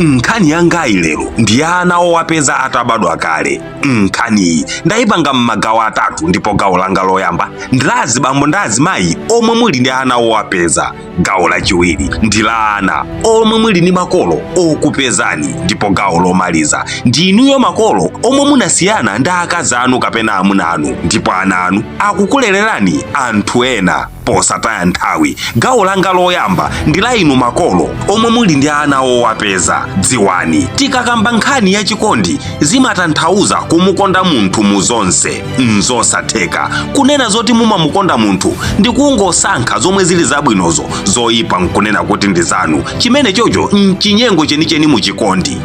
nkhani yangayi lero ndi ana owapeza atabadwa kale. Nkhani ndayipanga m'magawo atatu ndipo gawo langa loyamba ndi la azibambo ndi azimayi omwe muli ndi ana owapeza. Gawo lachiwiri ndi la ana omwe muli ndi makolo okupezani ndipo gawo lomaliza ndi inuyo makolo omwe munasiyana ndi akazi anu kapena amuna anu ndipo ana anu akukulererani anthu ena posataya nthawi. Gawo langa loyamba ndi la inu makolo omwe muli ndi ana owapeza. Dziwani, tikakamba nkhani yachikondi zimatanthauza kumukonda munthu mu zonse nzosatheka. Kunena zoti mumamukonda munthu ndi kungosankha zomwe zili zabwinozo, zoyipa nkunena kuti ndi zanu. Chimene chocho mchinyengo chenicheni muchikondi.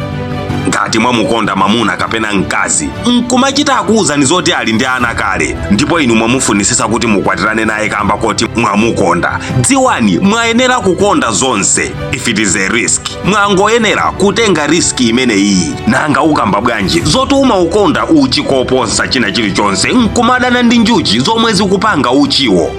Ngati mwamukonda mamuna kapena mkazi nkumachita akuwuzani zoti ali ndi ana kale ndipo inu mwamufunisisa kuti mukwatirane naye kamba koti mwamukonda, dziwani mwayenera kukonda zonse. If it is a risk, mwangoyenera kutenga riski imene iyi. Nanga ukamba bwanji zoti umaukonda uchi koposa china chilichonse nkumadana ndi njuchi zomwe zikupanga uchiwo?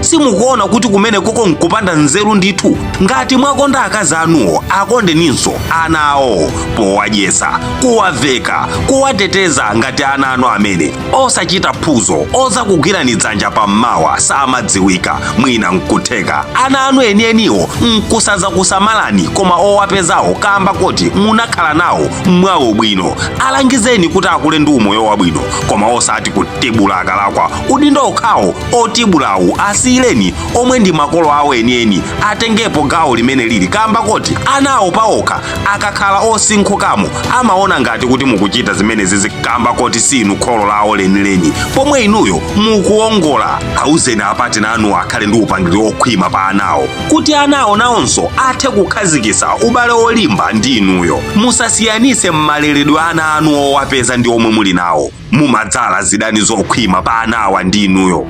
Simukuona kuti kumene koko nkupanda nzeru ndithu? Ngati mwakonda akazi anuwo akondeninso ana awo powadyesa, kuwaveka, kuwateteza ngati ana anu amene osachita phuzo, osakugwirani dzanja pammawa samadziwika mwina nkutheka. Ana anu enieniwo nkusaza kusamalani koma owapezawo kamba koti munakhala nawo mwawo bwino. Alangizeni kuti akule ndi umoyo wabwino koma osati kutibula akalakwa. Udindo okhawo otibulawu asiyileni omwe ndi makolo awo enieni atengepo gawo limene lili kamba koti anawo paokha akakhala osinkhukamo amaona ngati kuti mukuchita zimene zizi kamba koti sinu kholo lawo lenileni pomwe inuyo mukuongola. Awuzeni apateni anu akhale ndi upangiri okhwima pa anawo kuti anawo nawonso athe kukhazikisa ubale olimba ndi inuyo. Musasiyanise mmaleredwe ana anu owapeza ndi omwe muli nawo. Mumadzala zidani zokhwima pa anawa ndi inuyo.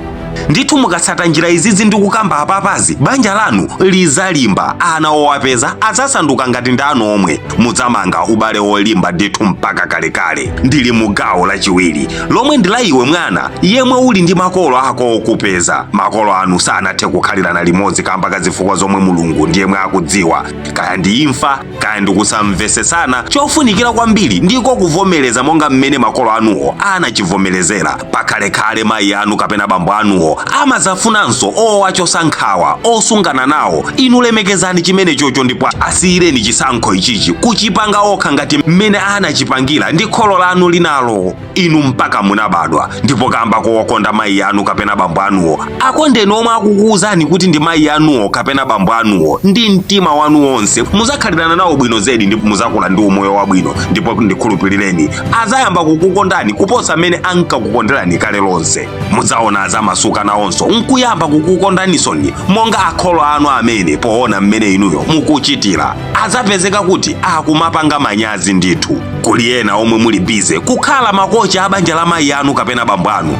Ndithu mukatsata njira izizi ndi kukamba apapazi banja lanu lizalimba. Ana owapeza adzasanduka ngati ndi anu omwe mudzamanga ubale olimba ndithu mpaka kalekale. Ndili mu gawo lachiwiri lomwe ndi la iwe mwana yemwe uli ndi makolo ako okupeza. Makolo anu sanathe kukhalirana limodzi kamba ka zifukwa zomwe Mulungu ndiyemwe akudziwa, kaya ndi imfa kaya ndi kusamvesesana. Chofunikira kwambiri ndiko kuvomereza monga mmene makolo anuwo anachivomerezera. Pakalekale mayi anu kapena bambo anuwo amazafunanso owachosa nkhawa osungana nawo. Inu lemekezani chimene chocho ndipo asiyireni chisankho ichichi kuchipanga okha ngati mmene anachipangira ndi kholo lanu linalo. Inu mpaka munabadwa ndipo kamba kowakonda mayi anu kapena bambo anuwo akondeni omwe akukuwuzani kuti ndi mayi anuwo kapena bambo anuwo ndi mtima wanu wonse. Muzakhalirana nawo bwino zedi ndipo muzakula ndi umoyo wabwino ndipo ndikhulupirireni azayamba kukukondani kuposa mmene ankakukonderani kale lonse. Mudzaona azamasuka nawonso nkuyamba kukukondanisoni monga akholo anu amene poona mmene inuyo mukuchitira azapezeka kuti akumapanga manyazi ndithu. Kuli ena omwe muli bize kukhala makocha abanja la mayi anu kapena bambo anu.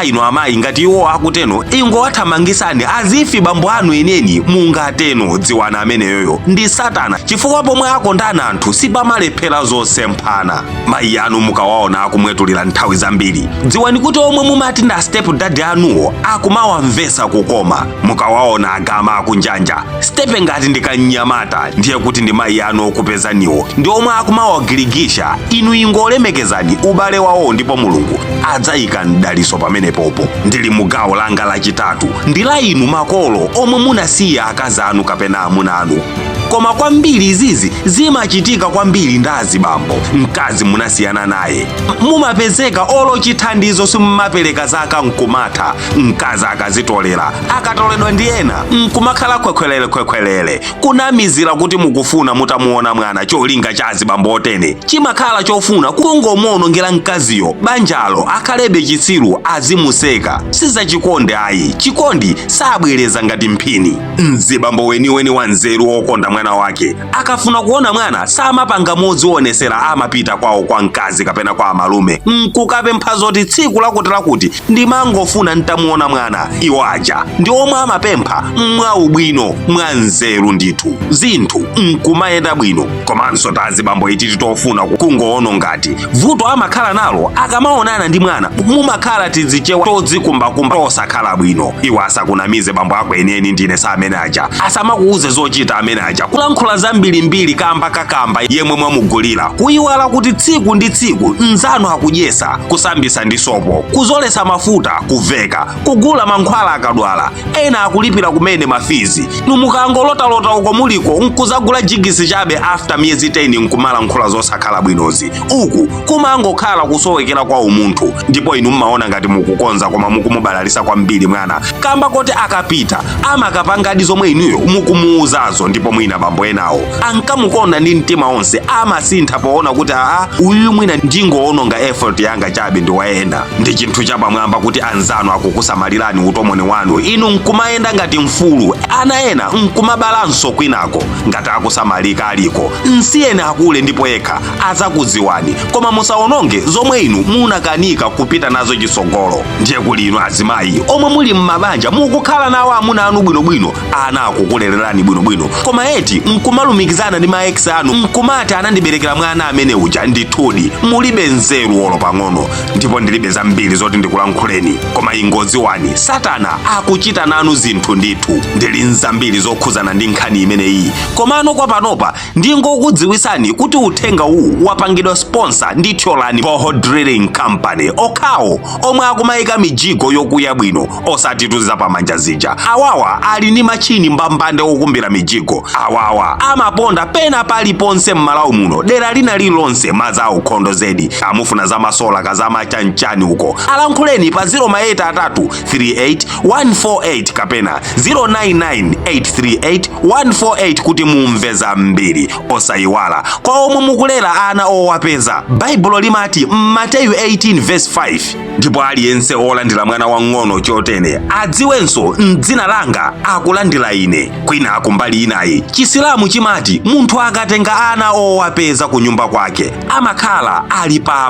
Inu amayi ngati iwo akuteno ingowathamangisani azifi bambo anu eneni mungateno. Dziwani ameneyoyo ndi Satana chifukwa pomwe akondana anthu sipamalephera zosemphana. Mayi anu mukawaona akumwetulira nthawi zambiri dziwani kuti omwe mumati nda step dad anuwo akumawamvesa kukoma. Mukawaona agama akunjanja stepe ngati ndikanyamata ndiye kuti ndi mayi anu okupezaniwo ndi omwe akumawagirigisha. Inu ingolemekezani ubale wawo ndipo Mulungu adzayika mdaliso pamenepopo. Ndili mu gawo langa lachitatu ndi la inu makolo omwe munasiya akazi anu kapena amuna anu. Koma kwambiri izizi zimachitika kwambiri ndi azibambo. Mkazi munasiyana naye mumapezeka olo chithandizo simumapereka zaka nkumatha. Mkazi akazitolera akatoledwa ndi ena nkumakhala khwekhwelele kunamizira kuti mukufuna mutamuona mwana. Cholinga cha azibambo otene chimakhala chofuna kungomuonongera mkaziyo banjalo akhalebe chitsiru azimuseka. Sizachikonde ayi, chikondi sabwereza ngati mphini. Mzibambo weniweni wanzeru okonda mwana wake akafuna kuona mwana samapanga modzionesera amapita kwawo kwa mkazi kapena kwa amalume nkukapempha zoti tsiku lakuti ndimangofuna ntamuona mwana. Iwo aja ndi omwe amapempha mwaubwino mwa nzeru ndithu zinthu nkumayenda bwino. Komanso tazibambo iti titofuna kungoona ngati vuto amakhala nalo akamaonana ndi mwana mumakhala tidzichewa todzikumbakumba osakhala bwino. Iwo asakunamize bambo ako eneni ndine sa amene aja asamakuuze zochita amene aja kulankhula zambirimbiri kamba kakamba yemwe mwamugulira, kuyiwala kuti tsiku ndi tsiku mnzanu akudyesa, kusambisa ndi sopo, kuzolesa mafuta, kuveka, kugula mankhwala akadwala, ena akulipira kumene mafizi. Numukangolotalota uko muliko nkuzagula jigisi chabe after miyezi 10 nkumala nkhula zosakhala bwinozi. Uku kumangokhala kusowekera kwa umunthu, ndipo inu mmaona ngati mukukonza koma mukumubalalisa kwambiri mwana, kamba kuti akapita amakapangadi zomwe inuyo mukumuuzazo, ndipo mwina bambo enawo ankamukonda ndi mtima onse amasintha poona kuti uyu mwina ndingoononga effort yanga chabe ndi wayenda. Ndi chinthu chapamwamba kuti anzanu akukusamalirani utomoni wanu, inu nkumayenda ngati mfulu, ana ena nkumabalanso kwinako ngati akusamalika aliko. Nsiyeni akule ndipo yekha azakudziwani, koma musaononge zomwe inu munakanika kupita nazo chisogolo. Ndiye kuli inu azimayi omwe muli m'mabanja mukukhala nawo amuna anu bwinobwino, ana akukulererani bwinobwino, koma eti nkumalumikizana ndi maex anu nkumati anandiberekera mwana amene uja ndithudi. Mulibe nzeru olo pang'ono, ndipo ndilibe zambiri zoti ndikulankhuleni, koma ingodziwani Satana akuchita nanu zinthu ndithu. Ndili nzambiri zokhuzana ndi nkhani imeneyi, komano kwa panopa ndingokudziwisani kuti uthenga uwu wapangidwa sponsor ndi Tyolani Boho Drilling Company, okhawo omwe akumayika mijigo yokuya bwino osati tuziza pamanja zija. Awawa ali ndi machini mbambande okumbira mijigo. Awawa amaponda pena paliponse m'Malawi muno, dera lina lilonse madzi aukhondo zedi. Amufuna za masola kazama chanchani uko, alankhuleni pa 08338 kapena 099838 kuti mumve zambiri. Osayiwala kwa omwe mukulera ana owapeza, Baibulo limati Mateyu 18:5, ndipo aliyense olandira mwana wang'ono chotene adziwenso m'dzina langa akulandira ine. Kwina akumbali inayi Chisilamu chimati munthu akatenga ana owapeza ku nyumba kwake amakhala ali pa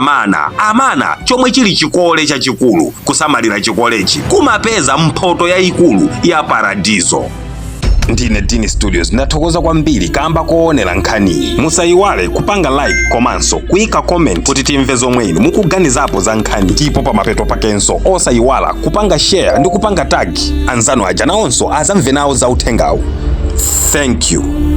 amana chomwe chili chikole chachikulu. Kusamalira chikolechi kumapeza mphoto yayikulu ya paradizo. Ndine Dini Studios ndathokoza kwambiri kamba koonera nkhani. Musayiwale kupanga like komanso kuyika comment kuti timve zomwe inu mukuganizapo za nkhani, ndipo pamapeto pakenso osayiwala kupanga share ndi kupanga tag anzanu aja nawonso azamve nawo za uthengawu. Thank you.